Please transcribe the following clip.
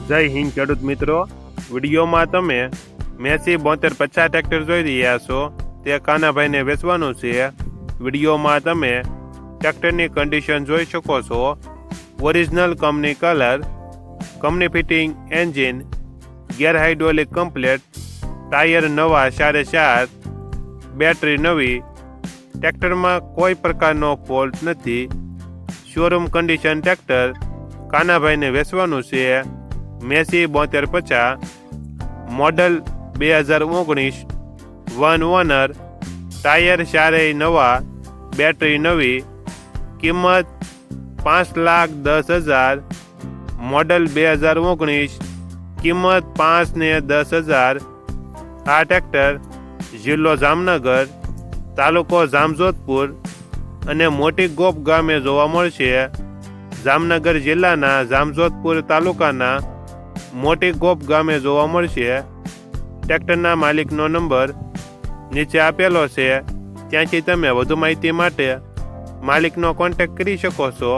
જય હિન્દ ખેડૂત મિત્રો, વિડીયોમાં તમે મેસી 7250 ટ્રેક્ટર જોઈ રહ્યા છો. તે કાનાભાઈને વેચવાનું છે. વિડીયોમાં તમે ટ્રેક્ટરની કન્ડિશન જોઈ શકો છો. Original company colour, company fitting engine, gear hydraulic complete, tyre નવા 4.5, બેટરી નવી. ટ્રેક્ટરમાં કોઈ પ્રકારનો ફોલ્ટ નથી. શોરૂમ કન્ડિશન ટ્રેક્ટર કાનાભાઈને વેચવાનું છે. Massey 7250, model 2019, one owner, tyre 4 નવા, બેટરી નવી. કિંમત 5,10,000, મોડલ 2019, કિંમત 5,10,000. આ ટ્રેક્ટર જિલ્લો જામનગર, તાલુકો જામજોધપુર અને મોટી ગોપ ગામે જોવા મળશે. જામનગર જિલ્લાના જામજોધપુર તાલુકાના મોટી ગોપ ગામે જોવા મળશે. ટ્રેક્ટરના માલિકનો નંબર નીચે આપેલો છે. ત્યાંથી તમે વધુ માહિતી માટે માલિકનો કોન્ટેક્ટ કરી શકો છો.